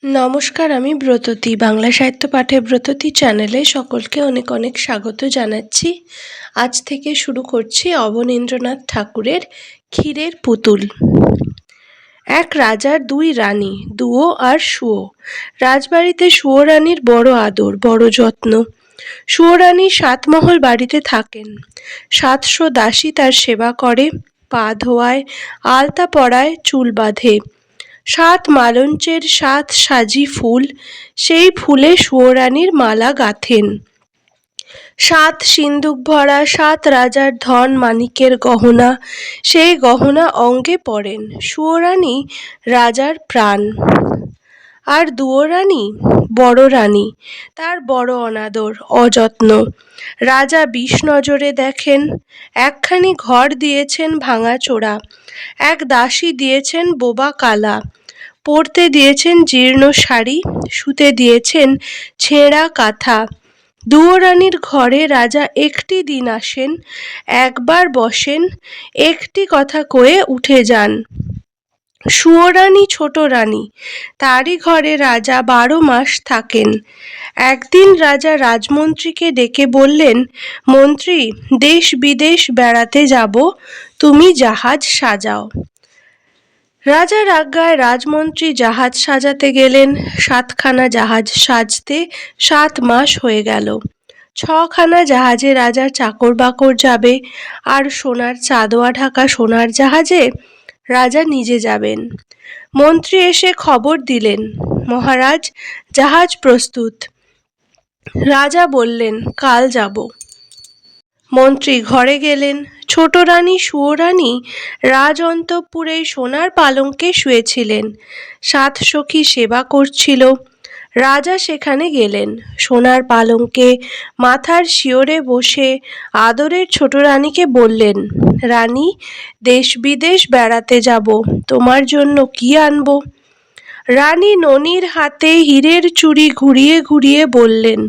নমস্কার, আমি ব্রততী। বাংলা সাহিত্য পাঠে ব্রততী চ্যানেলে সকলকে অনেক অনেক স্বাগত জানাচ্ছি। আজ থেকে শুরু করছি অবনীন্দ্রনাথ ঠাকুরের ক্ষীরের পুতুল। এক রাজার দুই রানী, দুয়ো আর সুয়ো। রাজবাড়িতে সুয়ো রানীর বড় আদর, বড় যত্ন। সুয়ো রানী ৭ মহল বাড়িতে থাকেন। ৭০০ দাসী তার সেবা করে, পা ধোয়ায়, আলতা পরায়, চুল বাঁধে। ৭ মালঞ্চের ৭ সাজি ফুল, সেই ফুলে সুয়ো রানীর মালা গাঁথেন। ৭ সিন্দুক ভরা ৭ রাজার ধন মানিকের গহনা, সেই গহনা অঙ্গে পরেন। সুয়ো রানী রাজার প্রাণ। আর দুয়ো রানী, বড় রানী, তার বড় অনাদর, অযত্ন। রাজা বিষ নজরে দেখেন। একখানি ঘর দিয়েছেন ভাঙাচোরা, এক দাসী দিয়েছেন বোবা কালা, পরতে দিয়েছেন জীর্ণ শাড়ি, শুতে দিয়েছেন ছেঁড়া কাঁথা। দুয়ো রানীর ঘরে রাজা একটি দিন আসেন, একবার বসেন, একটি কথা কয়ে উঠে যান। সুয়ো রানী ছোট রানী, তারই ঘরে রাজা ১২ মাস থাকেন। একদিন রাজা রাজমন্ত্রীকে ডেকে বললেন, মন্ত্রী, দেশ বিদেশ বেড়াতে যাব, তুমি জাহাজ সাজাও। রাজার আজ্ঞায় রাজমন্ত্রী জাহাজ সাজাতে গেলেন। ৭খানা জাহাজ সাজতে ৭ মাস হয়ে গেল। ৬খানা জাহাজে রাজার চাকর বাকর যাবে, আর সোনার চাঁদোয়া ঢাকা সোনার জাহাজে রাজা নিজে যাবেন। মন্ত্রী এসে খবর দিলেন, মহারাজ, জাহাজ প্রস্তুত। রাজা বললেন, কাল যাব। মন্ত্রী ঘরে গেলেন। ছোট রানী সুয়ো রানী রাজ অন্তঃপুরে সোনার পালঙ্কে শুয়েছিলেন। ৭ সখী সেবা করছিল। রাজা সেখানে গেলেন। সোনার পালঙ্কে মাথার শিয়রে বসে আদরের ছোট রানীকে বললেন, রানী, দেশ বিদেশ বেড়াতে যাব, তোমার জন্য কি আনব? রানী ননির হাতে হীরের চুড়ি ঘুরিয়ে ঘুরিয়ে বললেন,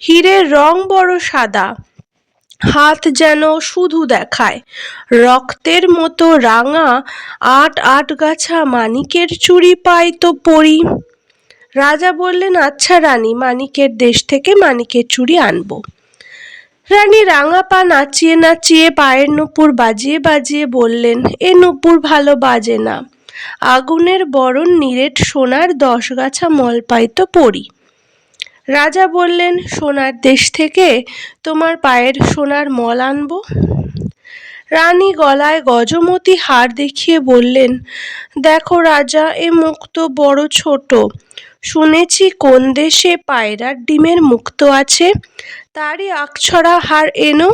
হীরের রং বড় সাদা, হাত যেন শুধু দেখায়, রক্তের মতো রাঙা ৮ গাছা মানিকের চুড়ি পাই তো পরি। রাজা বললেন, আচ্ছা রানী, মানিকের দেশ থেকে মানিকের চুড়ি আনব। রানী রাঙা পা নাচিয়ে নাচিয়ে পায়ের নূপুর বাজিয়ে বাজিয়ে বললেন, এ নূপুর ভালো বাজে না, আগুনের বরণ নিরেট সোনার ১০ গাছা মল পাই তো পরি। রাজা বললেন, সোনার দেশ থেকে তোমার পায়ের সোনার মল আনব। রানী গলায় গজমতি হার দেখিয়ে বললেন, দেখো রাজা, এ মুক্ত বড় ছোট, শুনেছি কোন দেশে পায়রার ডিমের মুক্তো আছে, তারই আকছড়া হার এনো।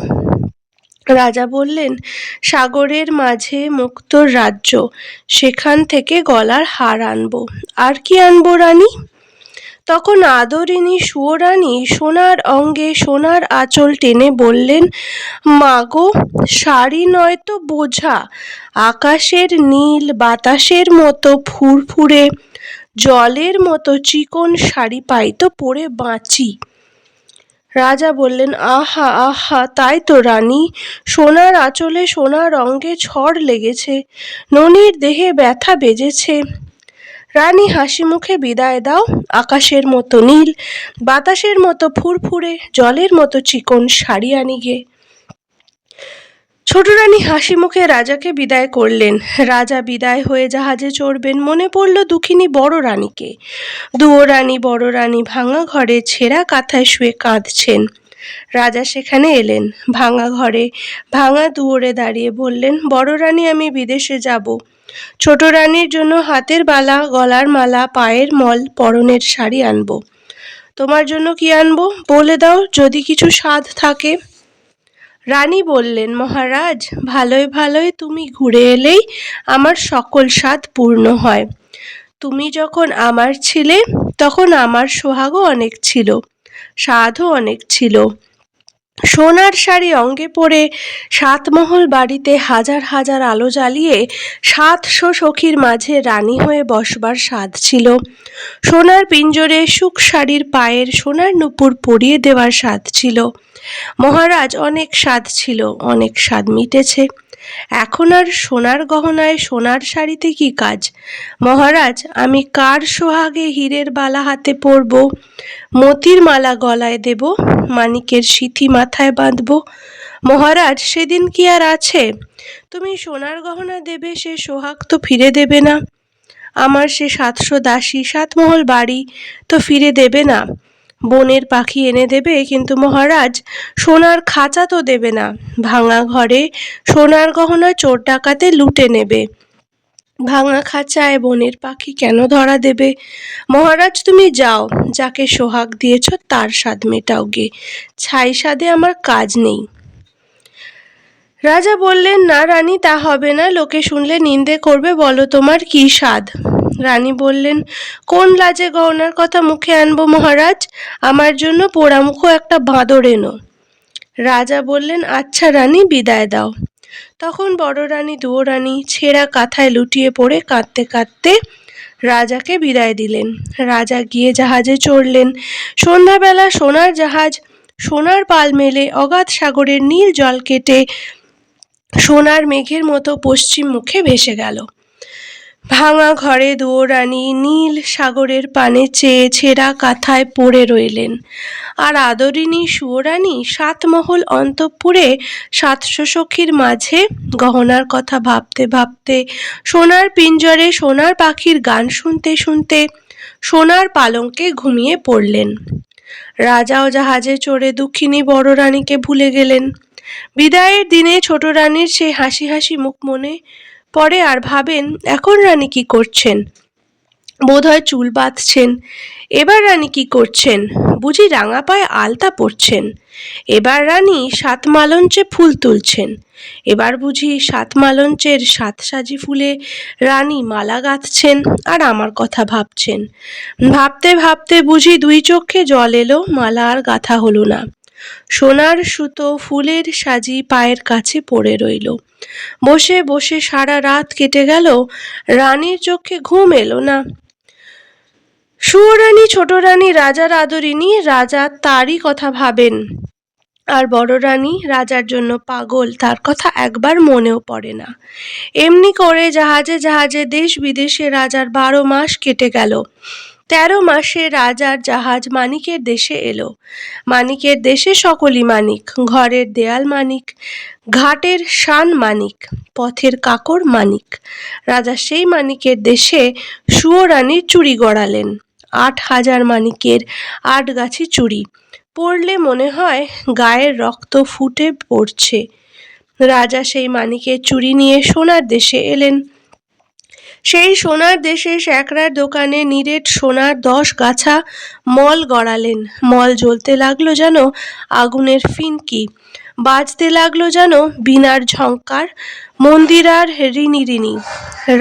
রাজা বললেন, সাগরের মাঝে মুক্তোর রাজ্য, সেখান থেকে গলার হার আনবো। আর কি আনবো রানী? তখন আদরিনী সুয়ো রানী সোনার অঙ্গে সোনার আঁচল টেনে বললেন, মাগো, শাড়ি নয় তো বোঝা, আকাশের নীল বাতাসের মতো ফুরফুরে জলের মতো চিকন শাড়ি পাই তো পরে বাঁচি। রাজা বললেন, আহা আহা, তাই তো রানী, সোনার আঁচলে সোনার অঙ্গে ঝড় লেগেছে, ননির দেহে ব্যথা বেজেছে। রানী হাসি মুখে বিদায় দাও, আকাশের মতো নীল, বাতাসের মতো ফুরফুরে, জলের মতো চিকন শাড়ি আনি গে। ছোট রানী হাসি মুখে রাজাকে বিদায় করলেন। রাজা বিদায় হয়ে জাহাজে চড়বেন। মনে পড়ল দুঃখিনী বড় রানীকে। দুয়ো রানী, বড় রানী ভাঙা ঘরে ছেঁড়া কাঁথায় শুয়ে কাঁদছেন। রাজা সেখানে এলেন। ভাঙা ঘরে ভাঙা দুয়ারে দাঁড়িয়ে বললেন, বড় রানী, আমি বিদেশে যাব। ছোট রানীর জন্য হাতের বালা, গলার মালা, পায়ের মল, পরনের শাড়ি আনব। তোমার জন্য কি আনবো বলে দাও, যদি কিছু সাধ থাকে। রানী বললেন, মহারাজ, ভালোই ভালোই তুমি ঘুরে এলেই আমার সকল সাধ পূর্ণ হয়। তুমি যখন আমার ছিলে, তখন আমার সোহাগও অনেক ছিল, সাধও অনেক ছিল। সোনার শাড়ি অঙ্গে পরে ৭ মহল বাড়িতে হাজার হাজার আলো জ্বালিয়ে ৭০০ সখীর মাঝে রানী হয়ে বসবার সাধ ছিল। সোনার পিঞ্জরে সুখ শাড়ির পায়ের সোনার নূপুর পরিয়ে দেওয়ার সাধ ছিল। মহারাজ, অনেক স্বাদ ছিল, অনেক স্বাদ মিটেছে। এখন আর সোনার গহনায় সোনার শাড়িতে কি কাজ? মহারাজ, আমি কার সোহাগে হীরের বালা হাতে পরব, মতির মালা গলায় দেব, মানিকের সিথি মাথায় বাঁধব? মহারাজ, সেদিন কি আর আছে? তুমি সোনার গহনা দেবে, সে সোহাগ তো ফিরে দেবে না। আমার সে 700 দাসী, 7 মহল বাড়ি তো ফিরে দেবে না। বনের পাখি এনে দেবে, কিন্তু মহারাজ সোনার খাঁচা তো দেবে না। ভাঙা ঘরে সোনার গহনা চোর ডাকাতে লুটে নেবে। ভাঙা খাঁচায় বনের পাখি কেন ধরা দেবে? মহারাজ, তুমি যাও, যাকে সোহাগ দিয়েছ তার স্বাদ মেটাও গে, ছাই স্বাদে আমার কাজ নেই। রাজা বললেন, না রানী, তা হবে না, লোকে শুনলে নিন্দে করবে, বলো তোমার কি স্বাদ। রানী বললেন, কোন লাজে গহনার কথা মুখে আনবো মহারাজ? আমার জন্য পোড়ামুখো একটা বাঁদর এনো। রাজা বললেন, আচ্ছা রানী, বিদায় দাও। তখন বড় রানী দুয়োরানী ছেঁড়া কাঁথায় লুটিয়ে পড়ে কাঁদতে কাঁদতে রাজাকে বিদায় দিলেন। রাজা গিয়ে জাহাজে চড়লেন। সন্ধ্যাবেলা সোনার জাহাজ সোনার পাল মেলে অগাধ সাগরের নীল জল কেটে সোনার মেঘের মতো পশ্চিম মুখে ভেসে গেল। ভাঙা ঘরে দুয়োরানী নীল সাগরের পানে চেয়ে ছেঁড়া কাঁথায় পড়ে রইলেন। আর আদরিনী সুয়োরানী 7 মহল অন্তঃপুরে 700 সখীর মাঝে গহনার কথা ভাবতে ভাবতে, সোনার পিঞ্জরে সোনার পাখির গান শুনতে শুনতে সোনার পালঙ্কে ঘুমিয়ে পড়লেন। রাজাও জাহাজে চড়ে দুঃখিনী বড় রানীকে ভুলে গেলেন। বিদায়ের দিনে ছোট রানীর সেই হাসি হাসি মুখ মনে পড়ে, আর ভাবেন, এখন রানী কি করছেন? বোধহয় চুল বাঁধছেন। এবার রানী কি করছেন? বুঝি রাঙা পায়ে আলতা পরছেন। এবার রানী 7 মালঞ্চে ফুল তুলছেন। এবার বুঝি 7 মালঞ্চের 7 সাজি ফুলে রানী মালা গাঁথছেন আর আমার কথা ভাবছেন। ভাবতে ভাবতে বুঝি 2 চোখে জল এলো, মালা আর গাঁথা হলো না। সোনার সুতো ফুলের সাজি পায়ের কাছে পড়ে রইল। বসে বসে সারা রাত কেটে গেল, রানীর চোখে ঘুম এলো না। সুয়োরানী ছোট রানী রাজার আদরিনী, রাজা তারই কথা ভাবেন। আর বড় রানী রাজার জন্য পাগল, তার কথা একবার মনেও পড়ে না। এমনি করে জাহাজে জাহাজে দেশ বিদেশে রাজার 12 মাস কেটে গেল। 13 মাসে রাজার জাহাজ মানিকের দেশে এলো। মানিকের দেশে সকলই মানিক, ঘরের দেয়াল মানিক, ঘাটের শান মানিক, পথের কাকর মানিক। রাজা সেই মানিকের দেশে সুয়োরানীর চুড়ি গড়ালেন। 8000 মানিকের 8 গাছি চুড়ি পরলে মনে হয় গায়ের রক্ত ফুটে পড়ছে। রাজা সেই মানিকের চুড়ি নিয়ে সোনার দেশে এলেন। সেই সোনার দেশে স্যাকরার দোকানে নিরেট সোনার 10 গাছা মল গড়ালেন। মল জ্বলতে লাগলো যেন আগুনের ফিনকি, বাজতে লাগলো যেন বীণার ঝংকার, মন্দিরার রিনি রিনি।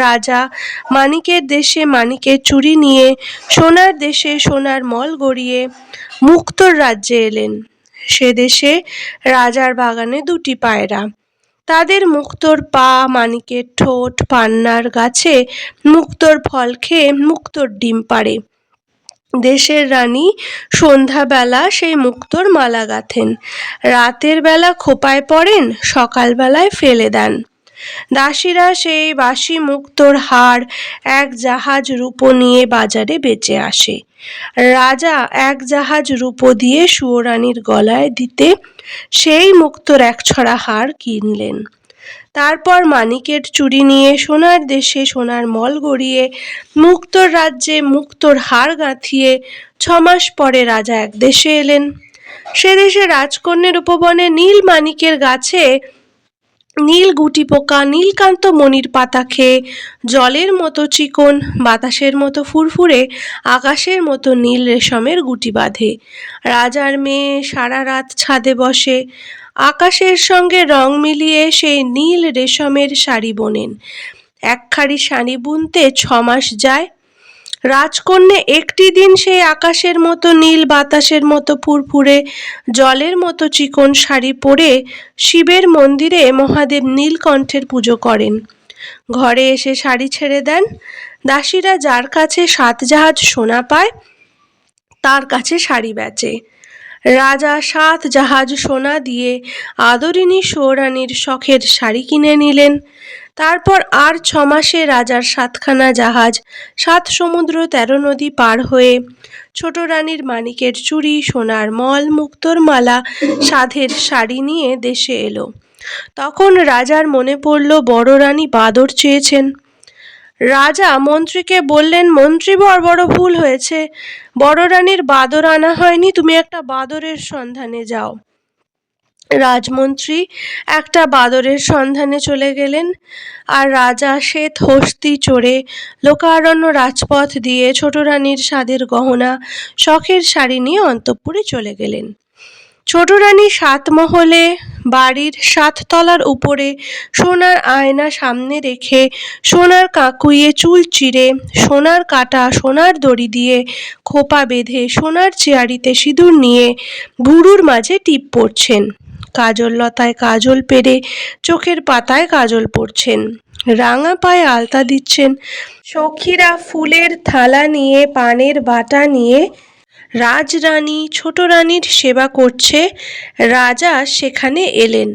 রাজা মানিকের দেশে মানিকের চুড়ি নিয়ে সোনার দেশে সোনার মল গড়িয়ে মুক্তোর রাজ্যে এলেন। সে দেশে রাজার বাগানে 2টি পায়রা। তাদের মুক্তোর পা, মানিকের ঠোঁট, পান্নার গাছে মুক্তোর ফল খেয়ে মুক্তোর ডিম পাড়ে। দেশের রানী সন্ধ্যাবেলা সেই মুক্তোর মালা গাঁথেন, রাতের বেলা খোপায় পড়েন, সকালবেলায় ফেলে দেন। দাসীরা সেই বাসি মুক্তোর হার 1 জাহাজ রূপো নিয়ে বাজারে বেচে আসে। রাজা 1 জাহাজ রূপো দিয়ে সুয়োরানীর গলায় দিতে সেই মুক্তোর 1 ছড়া হার কিনলেন। তারপর মানিকের চুড়ি নিয়ে সোনার দেশে সোনার মল গড়িয়ে মুক্তোর রাজ্যে মুক্তোর হার গাঁথিয়ে 6 মাস পরে রাজা এক দেশে এলেন। সে দেশে রাজকন্যের উপবনে নীল মানিকের গাছে নীল গুটি পোকা নীলকান্ত মণির পাতা খেয়ে জলের মতো চিকন, বাতাসের মতো ফুরফুরে, আকাশের মতো নীল রেশমের গুটি বাঁধে। রাজার মেয়ে সারা রাত ছাদে বসে আকাশের সঙ্গে রং মিলিয়ে সেই নীল রেশমের শাড়ি বোনেন। 1 খাড়ি শাড়ি বুনতে 6 মাস যায়। রাজকন্যা একটি দিন সেই আকাশের মতো নীল, বাতাসের মতো ফুরফুরে, জলের মতো চিকন শাড়ি পরে শিবের মন্দিরে মহাদেব নীলকণ্ঠের পুজো করেন। ঘরে এসে শাড়ি ছেড়ে দেন। দাসীরা যার কাছে 7 জাহাজ সোনা পায় তার কাছে শাড়ি বেচে। রাজা 7 জাহাজ সোনা দিয়ে আদরিণী সুয়োরানীর শখের শাড়ি কিনে নিলেন। তারপর আর 6 মাসে রাজার 7খানা জাহাজ 7 সমুদ্র 13 নদী পার হয়ে ছোট রানীর মানিকের চুড়ি, সোনার মল, মুক্তোর মালা, সাধের শাড়ি নিয়ে দেশে এলো। তখন রাজার মনে পড়ল বড় রানী বাদর চেয়েছেন। রাজা মন্ত্রীকে বললেন, মন্ত্রীবর, বড় ভুল হয়েছে, বড় রানীর বাদর আনা হয়নি, তুমি একটা বাদরের সন্ধানে যাও। রাজমন্ত্রী একটা বাদরের সন্ধানে চলে গেলেন, আর রাজা শ্বেত হস্তি চড়ে লোকারণ্য রাজপথ দিয়ে ছোট রানীর সাধের গহনা, শখের শাড়ি নিয়ে অন্তঃপুরে চলে গেলেন। ছোট রানী 7 মহলে বাড়ির 7 তলার উপরে সোনার আয়না সামনে রেখে সোনার কাঁকুইয়ে চুল চিরে, সোনার কাটা সোনার দড়ি দিয়ে খোপা বেঁধে সোনার চেয়ারিতে সিঁদুর নিয়ে ভুরুর মাঝে টিপ পড়ছেন। কাজল লতায় কাজল পেরে চোখের পাতায় কাজল পড়ছেন, রাঙা পায়ে আলতা দিচ্ছেন। সখীরা ফুলের থালা নিয়ে, পানের বাটা নিয়ে রাজরানী ছোট রানীর সেবা করছে। রাজা সেখানে এলেন।